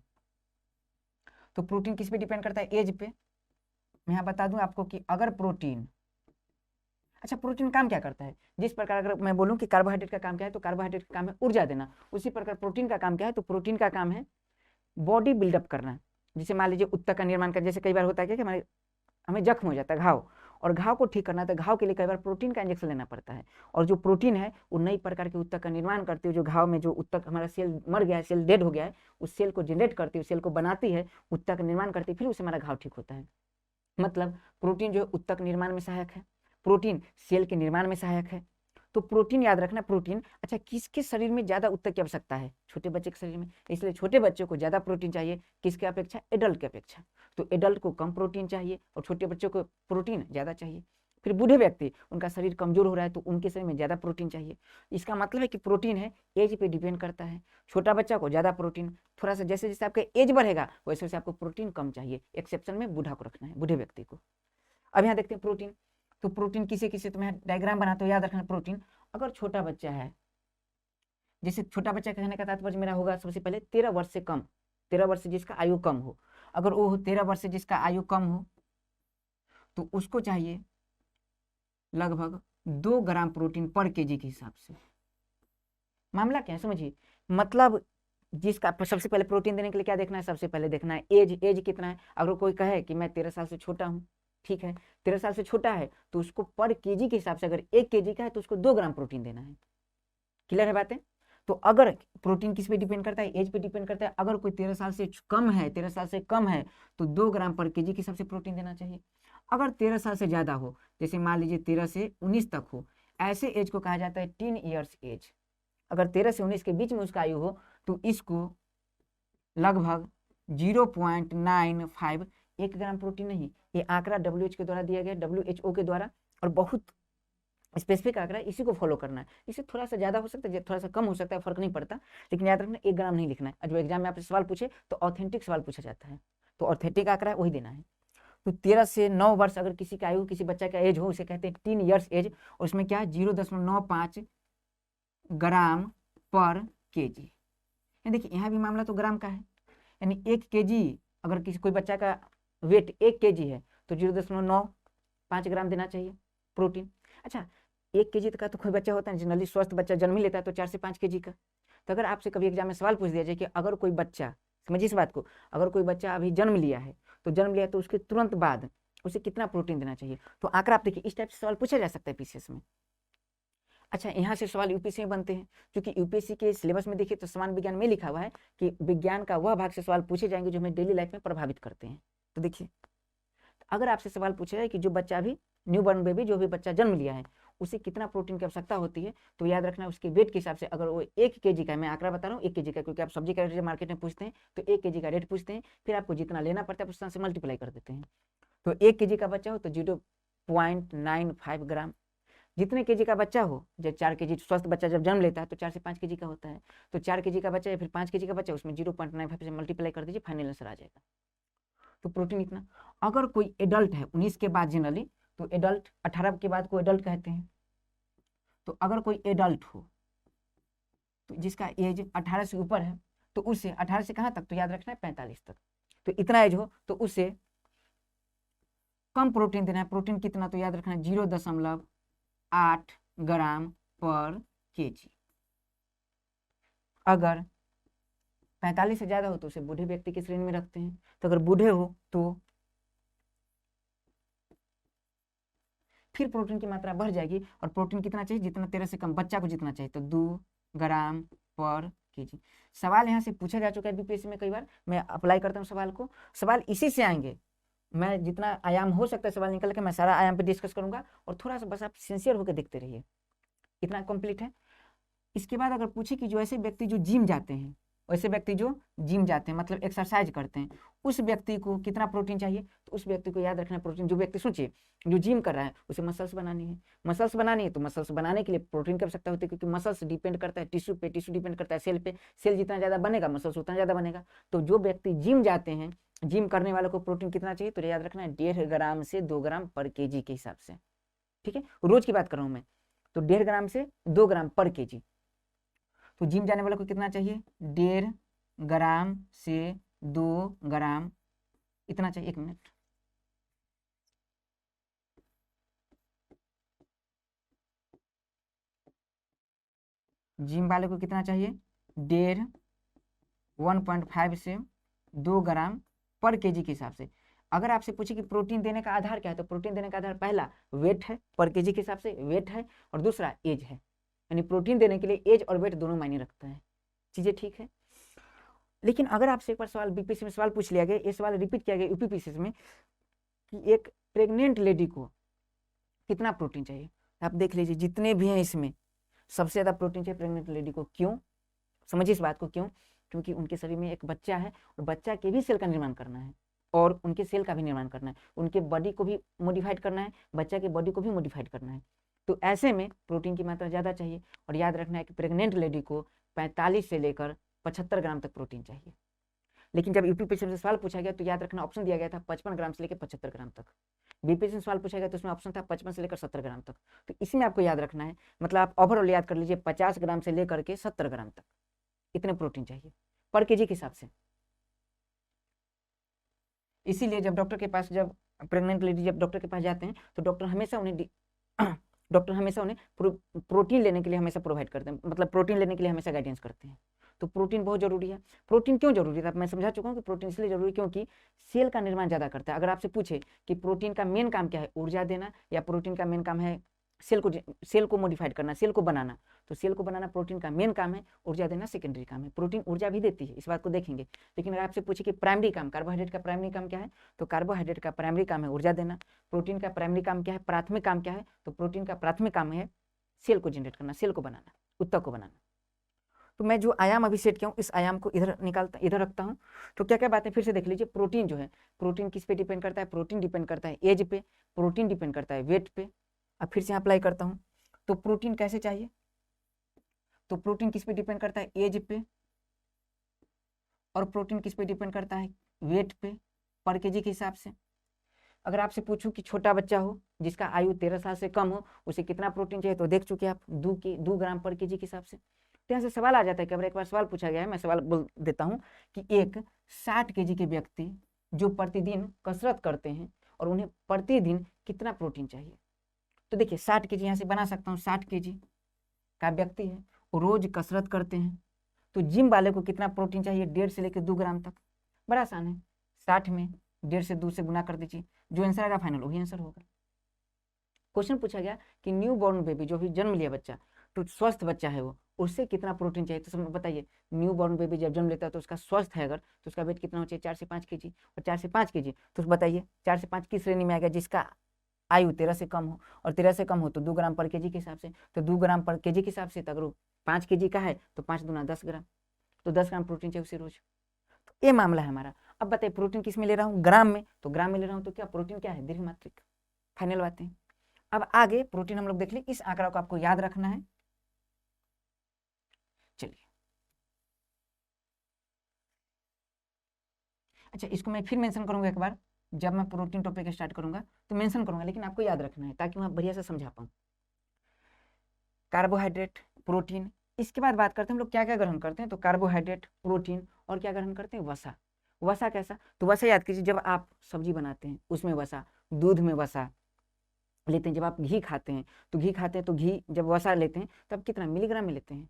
तो प्रोटीन किस पे डिपेंड करता है, एज पे। मैं यहाँ बता दूं आपको कि अगर प्रोटीन, अच्छा प्रोटीन काम क्या करता है, जिस प्रकार अगर मैं बोलूं कि कार्बोहाइड्रेट का काम क्या है, तो कार्बोहाइड्रेट का काम है ऊर्जा देना, उसी प्रकार प्रोटीन का काम क्या है, तो प्रोटीन का काम है बॉडी बिल्डअप करना। जैसे मान लीजिए ऊतक का निर्माण कर, जैसे कई बार होता है कि हमें जख्म हो जाता है, घाव, और घाव को ठीक करना है, तो घाव के लिए कई बार प्रोटीन का इंजेक्शन लेना पड़ता है। और जो प्रोटीन है वो नई प्रकार के ऊतक का निर्माण करती है, जो घाव में जो ऊतक हमारा सेल मर गया है, सेल डेड हो गया है, उस सेल को जनरेट करती है, उस सेल को बनाती है, ऊतक का निर्माण करती है, फिर उससे हमारा घाव ठीक होता है। मतलब प्रोटीन जो है ऊतक निर्माण में सहायक है, प्रोटीन सेल के निर्माण में सहायक है। तो प्रोटीन याद रखना, प्रोटीन। अच्छा किसके शरीर में ज्यादा ऊतक की आवश्यकता है, छोटे बच्चे के शरीर में, इसलिए छोटे बच्चों को ज्यादा प्रोटीन चाहिए, किसके अपेक्षा, एडल्ट के अपेक्षा। तो एडल्ट को कम प्रोटीन चाहिए और छोटे बच्चों को प्रोटीन ज्यादा चाहिए। फिर बूढ़े व्यक्ति, उनका शरीर कमजोर हो रहा है, तो उनके शरीर में ज्यादा प्रोटीन चाहिए। इसका मतलब है कि प्रोटीन है एज पे डिपेंड करता है। छोटा बच्चा को ज्यादा प्रोटीन, थोड़ा सा जैसे जैसे आपका एज बढ़ेगा वैसे वैसे आपको प्रोटीन कम चाहिए, एक्सेप्शन में बूढ़ा को रखना है, बूढ़े व्यक्ति को। अब यहाँ देखते हैं प्रोटीन। तो प्रोटीन किसे किसे, तो मैं डायग्राम बनाते हो, याद रखना प्रोटीन। अगर छोटा बच्चा है, जैसे छोटा बच्चा कहने का तात्पर्य मेरा होगा सबसे पहले 13 वर्ष से कम, 13 वर्ष से जिसका आयु कम हो, अगर वो 13 वर्ष से जिसका आयु कम हो, तो उसको चाहिए लगभग 2 ग्राम प्रोटीन पर केजी के हिसाब से। मामला क्या है समझिए, मतलब जिसका सबसे पहले प्रोटीन देने के लिए क्या देखना है, सबसे पहले देखना है एज कितना है। अगर कोई कहे कि मैं 13 साल से छोटा हूँ, ठीक है, 13 साल से छोटा है तो उसको पर केजी के हिसाब से अगर 1 केजी का है तो उसको 2 ग्राम प्रोटीन देना है। क्लियर है बातें? तो अगर प्रोटीन किस पे डिपेंड करता है, एज पे डिपेंड करता है। अगर कोई 13 साल से कम है, 13 साल से कम है तो 2 ग्राम पर केजी के हिसाब से प्रोटीन देना चाहिए। अगर 13 साल से ज़्यादा हो, जैसे मान लीजिए 13 से 19 तक हो, ऐसे एज को कहा जाता है 10 ईयर्स एज। अगर 13 से 19 के बीच में उसका आयु हो तो इसको लगभग 0.95 1 ग्राम प्रोटीन नहीं, ये आंकड़ा WHO के द्वारा दिया गया, WHO के द्वारा, और बहुत स्पेसिफिक आंकड़ा, इसी को फॉलो करना है। इससे थोड़ा सा ज़्यादा हो सकता है, थोड़ा सा कम हो सकता है, फर्क नहीं पड़ता, लेकिन याद रखना 1 ग्राम नहीं लिखना है। जो एग्जाम में आपसे सवाल पूछे तो ऑथेंटिक सवाल पूछा जाता है, तो ऑथेंटिक आंकड़ा है वही देना है। तो 13 से 9 वर्ष अगर किसी का आयु, किसी बच्चा का एज हो, उसे कहते हैं 10 ईयर्स एज, और उसमें क्या है 0.95 ग्राम पर केजी। देखिए यहाँ भी मामला तो ग्राम का है, यानी 1 केजी, अगर किसी कोई बच्चा का वेट 1 केजी है तो 0.95 ग्राम देना चाहिए प्रोटीन। अच्छा, 1 केजी का तो कोई बच्चा होता है, जनरली स्वस्थ बच्चा जन्म ही लेता है तो 4 से 5 केजी का। तो अगर आपसे कभी एग्जाम में सवाल पूछ दिया जाए कि अगर कोई बच्चा, समझिए इस बात को, अगर कोई बच्चा अभी जन्म लिया है तो उसके तुरंत बाद उसे कितना प्रोटीन देना चाहिए, तो आंकड़ा आप देखिए, इस टाइप से सवाल पूछा जा सकता है पीसीएस में। अच्छा, यहाँ से सवाल यूपीएससी में बनते हैं, क्योंकि यूपीएससी के सिलेबस में देखिए तो समान विज्ञान में लिखा हुआ है कि विज्ञान का वह भाग से सवाल पूछे जाएंगे जो हमें डेली लाइफ में प्रभावित करते हैं। तो देखिए, अगर आपसे सवाल पूछा जाए कि जो बच्चा अभी न्यू बॉर्न बेबी, जो भी बच्चा जन्म लिया है, उसे कितना प्रोटीन की आवश्यकता होती है, तो याद रखना उसके वेट के हिसाब से, अगर वो 1 केजी का है, मैं आंकड़ा बता रहा हूँ 1 केजी का, क्योंकि आप सब्जी का रेट मार्केट में पूछते हैं तो 1 केजी का रेट पूछते हैं, फिर आपको जितना लेना पड़ता है उस से मल्टीप्लाई कर देते हैं। तो 1 केजी का बच्चा हो तो 0.95 ग्राम। जितने केजी का बच्चा हो, जब 4 केजी स्वस्थ बच्चा जब जन्म लेता है तो 4 से 5 केजी का होता है, तो 4 केजी का बच्चा या फिर 5 केजी का बच्चा, उसमें 0.95 से मल्टीप्लाई कर दीजिए, फाइनल आंसर आ जाएगा। तो प्रोटीन इतना। अगर कोई एडल्ट है 19 के बाद, जनरली तो एडल्ट 18 के बाद को एडल्ट कहते हैं, तो अगर कोई एडल्ट हो तो जिसका एज 18 से ऊपर है तो उसे 18 से कहाँ तक, तो याद रखना है 45 तक, तो इतना एज हो तो उसे कम प्रोटीन देना है। प्रोटीन कितना, तो याद रखना है 0.8 ग्राम पर केजी। अगर 45 से ज़्यादा हो तो उसे बूढ़े व्यक्ति की श्रेणी में रखते हैं, तो अगर बूढ़े हो तो फिर प्रोटीन की मात्रा बढ़ जाएगी, और प्रोटीन कितना चाहिए, जितना 13 से कम बच्चा को जितना चाहिए, तो 2 ग्राम पर केजी। सवाल यहाँ से पूछा जा चुका है बीपीएससी में कई बार, मैं अप्लाई करता हूँ सवाल को, सवाल इसी से आएंगे। मैं जितना आयाम हो सकता है सवाल निकल के मैं सारा आयाम पे डिस्कस करूंगा, और थोड़ा सा बस आप सिंसियर होकर देखते रहिए। इतना कंप्लीट है। इसके बाद अगर पूछे कि जो ऐसे व्यक्ति जो जिम जाते हैं, वैसे व्यक्ति जो जिम जाते हैं मतलब एक्सरसाइज करते हैं, उस व्यक्ति को कितना प्रोटीन चाहिए, तो उस व्यक्ति को याद रखना प्रोटीन, जो व्यक्ति सोचिए जो जिम कर रहा है उसे मसल्स बनानी है, मसल्स बनानी है, तो मसल्स बनाने के लिए प्रोटीन की आवश्यकता होती है, क्योंकि मसल्स डिपेंड करता है टिश्यू पे, टिश्यू डिपेंड करता है सेल पे, सेल जितना ज़्यादा बनेगा मसल्स उतना ज़्यादा बनेगा। तो जो व्यक्ति जिम जाते हैं, जिम करने वालों को प्रोटीन कितना चाहिए, तो याद रखना है 1.5 ग्राम से 2 ग्राम पर केजी के हिसाब से। ठीक है, रोज की बात कर रहा हूँ मैं, तो 1.5 ग्राम से 2 ग्राम पर केजी। तो जिम जाने वाले को कितना चाहिए, 1.5 ग्राम से 2 ग्राम, इतना चाहिए। 1 मिनट, जिम वाले को कितना चाहिए, 1.5 1.5 से 2 ग्राम पर केजी के हिसाब से। अगर आपसे पूछे कि प्रोटीन देने का आधार क्या है, तो प्रोटीन देने का आधार पहला वेट है, पर केजी के हिसाब से वेट है, और दूसरा एज है, यानी प्रोटीन देने के लिए एज और वेट दोनों मायने रखता है। चीजें ठीक है। लेकिन अगर आपसे एक बार सवाल बीपीएससी में सवाल पूछ लिया गया, ये सवाल रिपीट किया गया यूपीपीसीएस में, कि एक प्रेग्नेंट लेडी को कितना प्रोटीन चाहिए, आप देख लीजिए जितने भी हैं इसमें सबसे ज़्यादा प्रोटीन चाहिए प्रेग्नेंट लेडी को। क्यों, समझिए इस बात को, क्यों, क्योंकि उनके शरीर में एक बच्चा है, और बच्चा के भी सेल का निर्माण करना है, और उनके सेल का भी निर्माण करना है, उनके बॉडी को भी मॉडिफाइड करना है, बच्चा के बॉडी को भी मॉडिफाइड करना है। तो ऐसे में प्रोटीन की मात्रा ज़्यादा चाहिए, और याद रखना है कि प्रेग्नेंट लेडी को 45 से लेकर 75 ग्राम तक प्रोटीन चाहिए। लेकिन जब यूपीपीएससी से सवाल पूछा गया तो याद रखना ऑप्शन दिया गया था 55 ग्राम से लेकर 75 ग्राम तक। बीपीएससी में सवाल पूछा गया तो उसमें ऑप्शन था 55 से लेकर 70 ग्राम तक। तो इसमें आपको याद रखना है, मतलब आप ओवरऑल याद कर लीजिए 50 ग्राम से लेकर के 70 ग्राम तक इतने प्रोटीन चाहिए पर केजी के हिसाब से। इसीलिए जब डॉक्टर के पास, जब प्रेग्नेंट लेडी जब डॉक्टर के पास जाते हैं तो डॉक्टर हमेशा उन्हें प्रोटीन लेने के लिए हमेशा प्रोवाइड करते हैं, मतलब प्रोटीन लेने के लिए हमेशा गाइडेंस करते हैं। तो प्रोटीन बहुत जरूरी है। प्रोटीन क्यों जरूरी है, मैं समझा चुका हूँ कि प्रोटीन इसलिए जरूरी क्योंकि सेल का निर्माण ज़्यादा करता है। अगर आपसे पूछे कि प्रोटीन का मेन काम क्या है, ऊर्जा देना, या प्रोटीन का मेन काम है सेल को मॉडिफाइड करना, सेल को बनाना, तो सेल को बनाना प्रोटीन का मेन काम है, ऊर्जा देना सेकेंडरी काम है। प्रोटीन ऊर्जा भी देती है, इस बात को देखेंगे। लेकिन अगर आपसे पूछे कि प्राइमरी काम, कार्बोहाइड्रेट का प्राइमरी काम क्या है, तो कार्बोहाइड्रेट का प्राइमरी काम है ऊर्जा देना। प्रोटीन का प्राइमरी काम क्या है, प्राथमिक काम क्या है, तो प्रोटीन का प्राथमिक काम है सेल को जनरेट करना, सेल को बनाना, ऊतक को बनाना। तो मैं जो आयाम अभी सेट किया हूँ, इस आयाम को इधर रखता हूँ। तो क्या क्या बातें फिर से देख लीजिए। प्रोटीन जो है, प्रोटीन किस पे डिपेंड करता है, प्रोटीन डिपेंड करता है एज पे, प्रोटीन डिपेंड करता है वेट पे। अब फिर से अप्लाई करता हूँ, तो प्रोटीन कैसे चाहिए, तो प्रोटीन किस पे डिपेंड करता है, एज पे, और प्रोटीन किस पे डिपेंड करता है, वेट पे, पर केजी के हिसाब से। अगर आपसे पूछूं कि छोटा बच्चा हो जिसका आयु 13 साल से कम हो, उसे कितना प्रोटीन चाहिए, तो देख चुके आप 2 ग्राम पर केजी के हिसाब से। तो यहाँ से सवाल आ जाता है कि अगर एक बार सवाल पूछा गया है, मैं सवाल बोल देता हूँ कि एक 60 केजी के व्यक्ति जो प्रतिदिन कसरत करते हैं और उन्हें प्रतिदिन कितना प्रोटीन चाहिए। तो देखिए 60 केजी यहाँ से बना सकता हूँ, 60 केजी का व्यक्ति है, वो रोज कसरत करते हैं, तो जिम वाले को कितना प्रोटीन चाहिए, 1.5 से लेकर 2 ग्राम तक। बड़ा आसान है, 60 में 1.5 से 2 से गुना कर दीजिए, जो आंसर आएगा फाइनल वही आंसर होगा। क्वेश्चन पूछा गया कि न्यू बॉर्न बेबी, जो भी जन्म लिया बच्चा, तो स्वस्थ बच्चा है वो, उससे कितना प्रोटीन चाहिए। तो सब बताइए, न्यू बॉर्न बेबी जब जन्म लेता है तो उसका स्वस्थ है अगर, तो उसका वेट कितना होना चाहिए, 4 से 5 केजी। और 4 से 5 केजी, तो बताइए 4 से 5 किस श्रेणी में आएगा, जिसका आयु 13 से कम हो, और 13 से कम हो तो 2 ग्राम पर केजी के हिसाब से। तो 2 ग्राम पर केजी के हिसाब से, तो अगर 5 केजी का है तो 5 दूना 10 ग्राम, तो 10 ग्राम प्रोटीन चाहिए उसे रोज। तो ये मामला है हमारा। अब बताइए प्रोटीन किस में ले रहा हूँ, ग्राम में, तो ग्राम में ले रहा हूँ, तो क्या प्रोटीन क्या है, दीर्घमात्रिक। फाइनल बातें। अब आगे प्रोटीन हम लोग देख लें, इस आंकड़ा को आपको याद रखना है। चलिए, अच्छा इसको मैं फिर मेंशन करूंगा एक बार, जब मैं प्रोटीन टॉपिक स्टार्ट करूंगा तो मेंशन करूंगा, लेकिन आपको याद रखना है ताकि मैं बढ़िया से समझा पाऊँ। कार्बोहाइड्रेट, प्रोटीन, इसके बाद बात करते हैं हम लोग क्या क्या ग्रहण करते हैं। तो कार्बोहाइड्रेट, प्रोटीन, और क्या ग्रहण करते हैं, वसा। वसा कैसा, तो वसा याद कीजिए, जब आप सब्जी बनाते हैं उसमें वसा, दूध में वसा लेते हैं, जब आप घी खाते हैं तो घी जब वसा लेते हैं तब कितना मिलीग्राम में लेते हैं।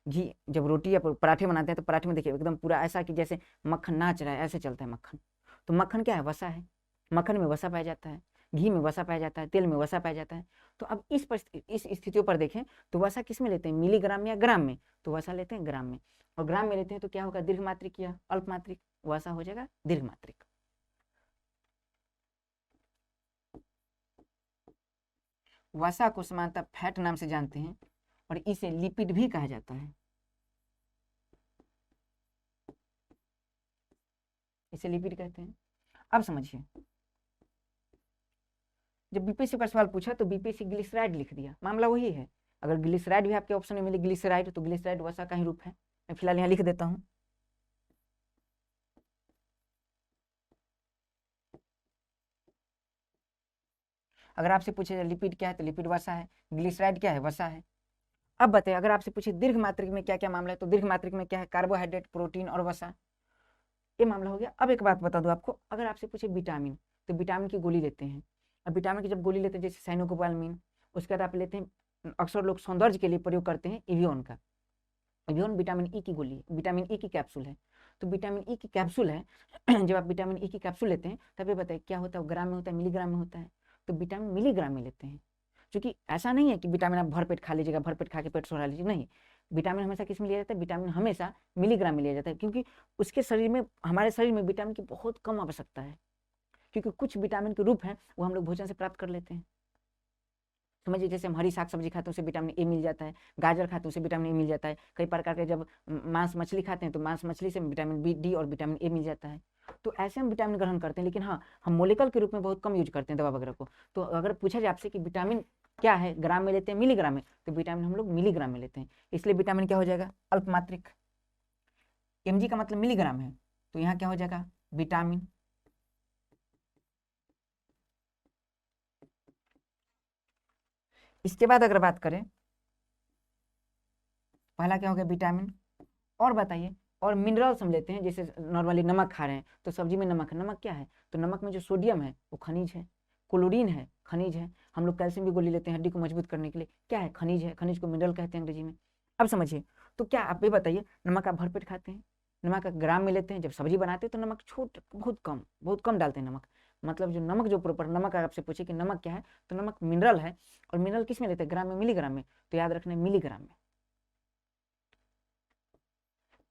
घी जब रोटी या पराठे बनाते हैं तो पराठे में देखिए एकदम पूरा ऐसा कि जैसे मक्खन नाच रहा है, ऐसे चलता है मक्खन। तो मक्खन क्या है, वसा है। मक्खन में वसा पाया जाता है, घी में वसा पाया जाता है, तेल में वसा पाया जाता है। तो अब इस स्थितियों पर देखें तो वसा किस में लेते हैं, मिलीग्राम या ग्राम में, तो वसा लेते हैं ग्राम में। और ग्राम में लेते हैं तो क्या होगा, दीर्घमात्रिक या अल्पमात्रिक, वसा हो जाएगा दीर्घमात्रिक। वसा को सामान्यतः फैट नाम से जानते हैं और इसे लिपिड भी कहा जाता है, इसे लिपिड कहते हैं। अब समझिए, जब बीपीएससी का सवाल पूछा तो बीपीएससी ग्लिसराइड लिख दिया, मामला वही है। अगर ग्लिसराइड भी आपके ऑप्शन में मिले ग्लिसराइड, तो ग्लिसराइड वसा का ही रूप है। मैं फिलहाल यहाँ लिख देता हूँ। अगर आपसे पूछे लिपिड क्या है, तो लिपिड वसा है, ग्लिसराइड क्या है, वसा है। अब बताइए, अगर आपसे पूछे दीर्घ मात्रिक में क्या क्या मामला है, तो दीर्घ मात्रिक में क्या है, कार्बोहाइड्रेट, प्रोटीन और वसा, ये मामला हो गया। अब एक बात बता दूं आपको, अगर आपसे पूछे विटामिन, तो विटामिन की गोली लेते हैं। अब विटामिन की जब गोली लेते हैं, जैसे साइनोकोबालामिन, उसके बाद आप लेते हैं, अक्सर लोग सौंदर्य के लिए प्रयोग करते हैं एवियन का। एवियन विटामिन ई की गोली, विटामिन ई की कैप्सूल है। तो विटामिन ई की कैप्सूल है जब आप विटामिन ई की कैप्सूल लेते हैं तब ये बताइए क्या होता है, ग्राम में होता है, मिलीग्राम में होता है, तो विटामिन मिलीग्राम में लेते हैं। क्योंकि ऐसा नहीं है कि विटामिन आप भर पेट खा लीजिएगा, भर पेट खा के पेट सोना लीजिए, नहीं। विटामिन हमेशा किस में लिया जाता है, विटामिन हमेशा मिलीग्राम में लिया जाता है, क्योंकि उसके शरीर में, हमारे शरीर में विटामिन की बहुत कम आवश्यकता है, क्योंकि कुछ विटामिन के रूप हैं वो हम लोग भोजन से प्राप्त कर लेते हैं। समझिए, जैसे हम हरी साग सब्जी खाते हैं उसे विटामिन ए मिल जाता है, गाजर खाते हैं उसे विटामिन ए मिल जाता है, कई प्रकार के जब मांस मछली खाते हैं तो मांस मछली से विटामिन बी, डी और विटामिन ए मिल जाता है। तो ऐसे हम विटामिन ग्रहण करते हैं, लेकिन हाँ, हम मोलिकल के रूप में बहुत कम यूज करते हैं दवा वगैरह को। तो अगर पूछा जाए आपसे कि विटामिन क्या है, ग्राम में लेते हैं मिलीग्राम में, तो विटामिन हम लोग मिलीग्राम में लेते हैं, इसलिए विटामिन क्या हो जाएगा, अल्पमात्रिक। mg का मतलब मिलीग्राम है, तो यहाँ क्या हो जाएगा, विटामिन। इसके बाद अगर बात करें, पहला क्या हो गया, विटामिन। और बताइए, और मिनरल्स हम लेते हैं, जैसे नॉर्मली नमक खा रहे हैं तो सब्जी में नमक है, नमक क्या है, तो नमक में जो सोडियम है वो खनिज है, क्लोरीन है खनिज है। हम लोग कैल्शियम भी गोली लेते हैं हड्डी को मजबूत करने के लिए, क्या है, खनिज है, खनिज को मिनरल कहते हैं अंग्रेजी में। अब समझिए, तो क्या आप ये बताइए, नमक आप भरपेट खाते हैं? नमक का ग्राम में लेते हैं, जब सब्जी बनाते हैं तो नमक बहुत कम डालते हैं नमक। मतलब जो नमक जो प्रॉपर नमक, अगर आपसे पूछे कि नमक क्या है, तो नमक मिनरल है, और मिनरल किस में लेते हैं? ग्राम में, मिलीग्राम में। तो याद रखना है मिलीग्राम में।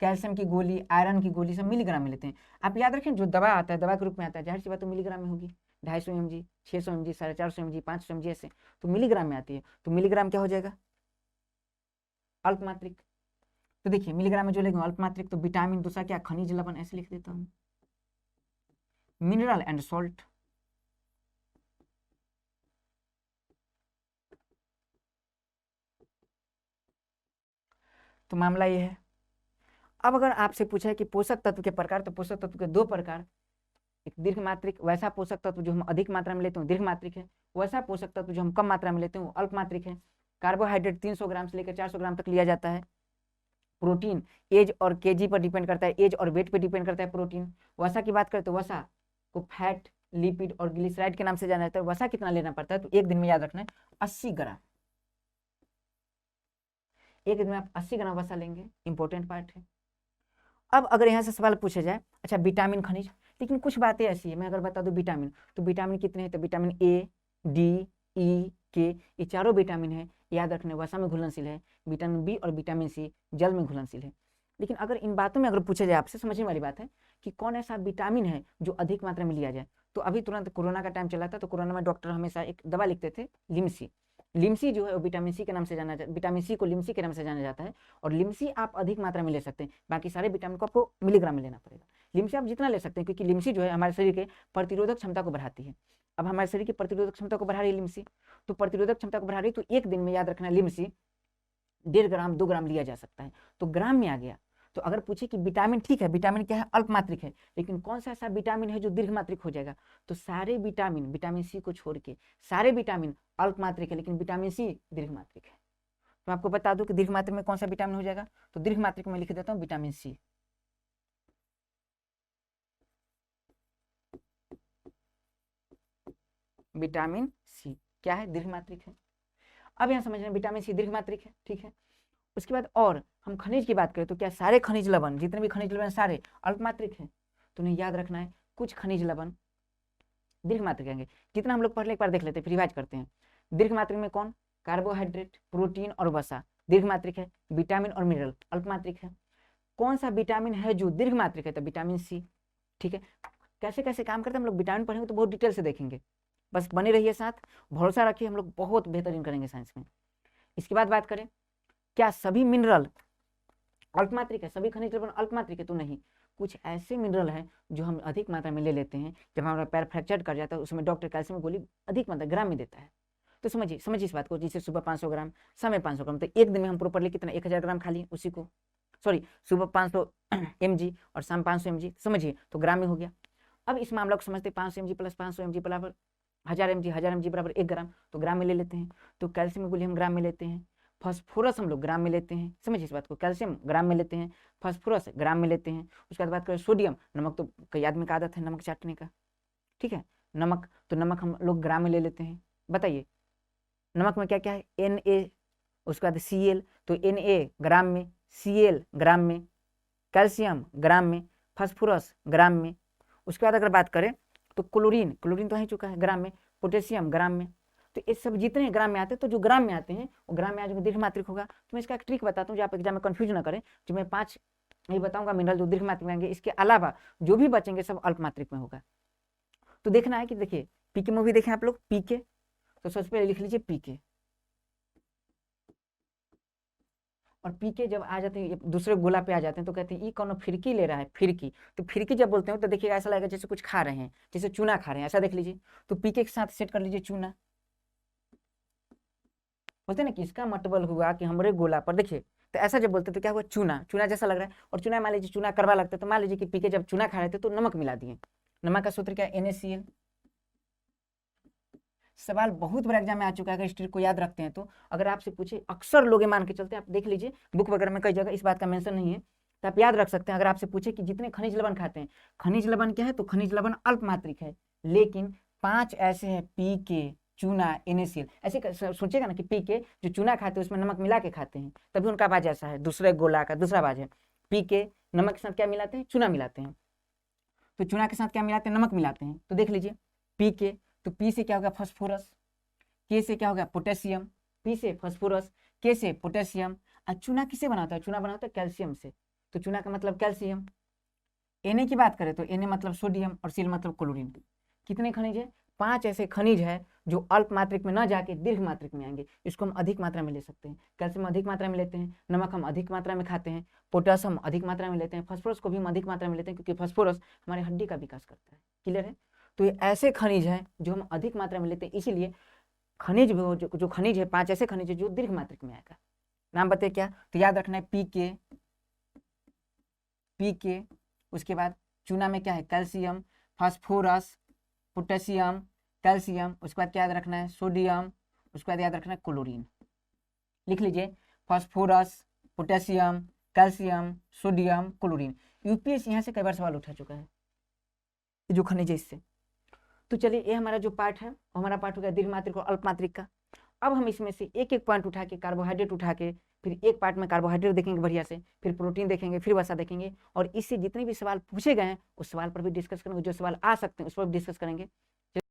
कैल्शियम की गोली, आयरन की गोली सब मिलीग्राम में लेते हैं। आप याद रखें, जो दवा आता है, दवा के रूप में आता है, जाहिर सी बात तो मिलीग्राम में होगी। 250 mg, 600 mg, 450 mg, 500 mg, ऐसे तो मिलीग्राम में आती है। तो मिलीग्राम क्या हो जाएगा? अल्पमात्रिक। तो देखिए मिलीग्राम में जो लेंगे अल्पमात्रिक, तो विटामिन, दूसरा क्या, खनिज लवण, ऐसे लिख देता हूँ, मिनरल एंड सॉल्ट। तो मामला ये है। अब अगर आपसे पूछा है कि पोषक तत्व के प्रकार, तो पोषक तत्व के दो प्रकार, एक दीर्घ मात्रिक, वैसा पोषक तत्व जो हम अधिक मात्रा में लेते हैं दीर्घ मात्रिक है, वैसा पोषक तत्व जो हम कम मात्रा में लेते हैं वो अल्प मात्रिक है। कार्बोहाइड्रेट 300 ग्राम से लेकर 400 ग्राम तक लिया जाता है। प्रोटीन एज और केजी पर डिपेंड करता है, एज और वेट पर डिपेंड करता है प्रोटीन। वसा की बात करें तो वसा को फैट, लिपिड और ग्लिसराइड के नाम से जाना जाता है। वसा कितना लेना पड़ता है? तो एक दिन में याद रखना है 80 ग्राम। एक दिन में आप 80 ग्राम वसा लेंगे, इंपॉर्टेंट पार्ट है। अब अगर यहाँ से सवाल पूछा जाए, अच्छा विटामिन खनिज, लेकिन कुछ बातें ऐसी है, मैं अगर बता दूं विटामिन, तो विटामिन कितने हैं? तो विटामिन ए, डी, ई, के, ये चारों विटामिन है, याद रखने, वसा में घुलनशील है। विटामिन बी और विटामिन सी जल में घुलनशील है। लेकिन अगर इन बातों में अगर पूछा जाए आपसे, समझने वाली बात है कि कौन ऐसा विटामिन है जो अधिक मात्रा में लिया जाए, तो अभी तुरंत कोरोना का टाइम चला था, तो कोरोना में डॉक्टर हमेशा एक दवा लिखते थे, लिमसी। लिमसी जो है वो विटामिन सी के नाम से जाना जाता है, विटामिन सी को लिमसी के नाम से जाना जाता है। और लिमसी आप अधिक मात्रा में ले सकते हैं, बाकी सारे विटामिन को आपको मिलीग्राम में लेना पड़ेगा। लिमसी आप जितना ले सकते हैं, क्योंकि लिमसी जो है हमारे शरीर के प्रतिरोधक क्षमता को बढ़ाती है। अब हमारे शरीर की प्रतिरोधक क्षमता को बढ़ा रही है लिमसी, तो प्रतिरोधक क्षमता को बढ़ा रही है, तो एक दिन में याद रखना लिमसी 1.5 ग्राम 2 ग्राम लिया जा सकता है, तो ग्राम में आ गया। तो अगर पूछे कि विटामिन, ठीक है विटामिन क्या है? अल्प मात्रिक है, लेकिन कौन सा ऐसा विटामिन है जो दीर्घ मात्रिक हो जाएगा? तो सारे विटामिन, विटामिन सी को छोड़ के सारे विटामिन अल्प मात्रिक है, लेकिन विटामिन सी दीर्घ मात्रिक है। तो आपको बता दूं कि दीर्घ मात्रिक में कौन सा विटामिन हो जाएगा, तो दीर्घ मात्रिक में लिख देता हूं विटामिन सी। विटामिन सी क्या है? दीर्घ मात्रिक है। अब यहां समझना विटामिन सी दीर्घ मात्रिक है, ठीक है। उसके बाद और हम खनिज की बात करें तो क्या सारे खनिज लवण, जितने भी खनिज लवण सारे अल्पमात्रिक हैं? तो उन्हें याद रखना है कुछ खनिज लवण दीर्घ मात्रिक आएंगे। जितना हम लोग पहले एक बार देख लेते हैं, फिर रिवाइज करते हैं। दीर्घ मात्रिक में कौन? कार्बोहाइड्रेट, प्रोटीन और वसा दीर्घ मात्रिक है। विटामिन और मिनरल अल्पमात्रिक है। कौन सा विटामिन है जो दीर्घ मात्रिक है? तो विटामिन सी, ठीक है। कैसे कैसे काम करते हैं हम लोग विटामिन पढ़ेंगे तो बहुत डिटेल से देखेंगे, बस बने रहिए साथ, भरोसा रखिए, हम लोग बहुत बेहतरीन करेंगे साइंस में। इसके बाद बात करें, क्या सभी मिनरल अल्पमात्रिक है? सभी खनिज लवण अल्पमात्रिक है? तो नहीं, कुछ ऐसे मिनरल हैं जो हम अधिक मात्रा में ले लेते हैं। जब हमारा पैर फ्रैक्चर कर जाता है उसमें डॉक्टर कैल्शियम गोली अधिक मात्रा ग्राम में देता है। तो समझिए इस बात को, जैसे सुबह 500 ग्राम, शाम में 500 ग्राम, तो एक दिन में हम प्रॉपरली कितना 1000 ग्राम खा लिए उसी को, सॉरी सुबह 500 mg और शाम 500 mg, समझिए तो ग्राम में हो गया। अब इस मामला को समझते 500 mg प्लस 500 mg बराबर 1000 mg बराबर 1 ग्राम, तो ग्राम में ले लेते हैं। तो कैल्शियम गोली हम ग्राम में लेते हैं, फास्फोरस हम लोग ग्राम में लेते हैं, समझिए इस बात को, कैल्शियम ग्राम में लेते हैं, फास्फोरस ग्राम में लेते हैं। उसके बाद बात करें सोडियम, नमक तो कई आदमी का आदत है नमक चाटने का, ठीक है। नमक, तो नमक हम लोग ग्राम में ले लेते हैं। बताइए नमक में क्या क्या है? Na, उसके बाद Cl, तो Na ग्राम में, Cl ग्राम में, कैल्शियम ग्राम में, फास्फोरस ग्राम में। उसके बाद अगर बात करें तो क्लोरीन, क्लोरीन तो हो चुका है ग्राम में, पोटेशियम ग्राम में। तो ये सब जितने ग्राम में आते हैं, तो जो ग्राम में आते हैं वो ग्राम में आज दीर्घ मात्रिक होगा। तो मैं इसका एक ट्रिक बताता हूँ जो आप एग्जाम में कंफ्यूज ना करें। जो मैं 5 ये बताऊंगा मिनरल जो दीर्घ मात्रिक में आएंगे, इसके अलावा जो भी बचेंगे सब अल्प मात्रिक में होगा। तो देखना है कि देखिए पीके मूवी देखें आप लोग, पीके, तो सबसे पहले लिख लीजिए पीके। और पीके जब आ जाते हैं दूसरे गोला पे आ जाते हैं तो कहते हैं ये कौन फिरकी ले रहा है, फिरकी। तो फिरकी जब बोलते हैं तो देखिएगा ऐसा लगेगा जैसे कुछ खा रहे हैं, जैसे चूना खा रहे हैं, ऐसा देख लीजिए। तो पीके के साथ सेट कर लीजिए चूना। बोलते हैं ना कि इसका मतलब हुआ कि हमारे गोला पर, देखिए तो ऐसा जब बोलते तो क्या हुआ, चूना, चूना जैसा लग रहा है। और चूना मान लीजिए चूना करवा लगता है, तो मान लीजिए कि पीके जब चूना खा रहे थे तो नमक मिला दिए। नमक का सूत्र क्या है? NaCl। सवाल बहुत बड़ा एग्जाम में आ चुका है, अगर इस ट्रिक को याद रखते हैं तो। अगर आपसे पूछे, अक्सर लोग मान के चलते हैं, आप देख लीजिए बुक वगैरह में कई जगह इस बात का मेंशन नहीं है, तो आप याद रख सकते हैं। अगर आपसे पूछे कि जितने खनिज लवण खाते हैं, खनिज लवण क्या है? तो खनिज लवण अल्प मात्रिक है, लेकिन 5 ऐसे हैं पीके, चूना NaCl। ऐसे सोचिएगा ना कि पी के जो चूना खाते हैं उसमें नमक मिला के खाते हैं, तभी उनका आवाज ऐसा है। दूसरे गोला का दूसरा आवाज है, पी के नमक के साथ क्या मिलाते हैं? चूना मिलाते हैं। तो चूना के साथ क्या मिलाते हैं? नमक मिलाते हैं। तो देख लीजिए पी के, तो पी से क्या हो गया? फास्फोरस। के से क्या हो गया? पोटेशियम। पी से फास्फोरस, के से पोटेशियम। और चूना किससे बनाता है? चूना बनाता है कैल्शियम से। तो चूना का मतलब कैल्शियम। Na की बात करें तो Na मतलब सोडियम और Cl मतलब क्लोरीन। कितने खनिज है? 5 ऐसे खनिज है जो अल्प मात्रिक में न जाके दीर्घ मात्रिक में आएंगे। इसको हम अधिक मात्रा में ले सकते हैं। कैल्शियम अधिक मात्रा में लेते हैं, नमक हम अधिक मात्रा में खाते हैं, पोटासियम अधिक मात्रा में लेते हैं, फास्फोरस को भी हम अधिक मात्रा में लेते हैं क्योंकि फास्फोरस हमारे हड्डी का विकास करता है। क्लियर है? तो ये ऐसे खनिज हैं जो हम अधिक मात्रा में लेते हैं, इसीलिए खनिज जो खनिज है 5 ऐसे खनिज है जो दीर्घ मात्रिक में आएगा। नाम बताइए क्या? तो याद रखना है पी के, उसके बाद चूना में क्या है? कैल्शियम, फास्फोरस, पोटेशियम, कैल्शियम, उसके बाद क्या याद रखना है? सोडियम, उसके बाद याद रखना है क्लोरीन। लिख लीजिए phosphorus, potassium, calcium, sodium, chlorine. UPSC यहाँ से कई बार सवाल उठा चुका है जो खनिज है इससे। तो चलिए ये हमारा जो पार्ट है वो हमारा पार्ट हो गया दीर्घ मात्रिक और अल्प मात्रिक का। अब हम इसमें से एक एक पॉइंट उठा के, कार्बोहाइड्रेट उठा के, फिर एक पार्ट में कार्बोहाइड्रेट देखेंगे बढ़िया से, फिर प्रोटीन देखेंगे, फिर वसा देखेंगे, और इससे जितने भी सवाल पूछे गए हैं उस सवाल पर भी डिस्कस करेंगे। जो सवाल आ सकते हैं उस पर भी डिस्कस करेंगे।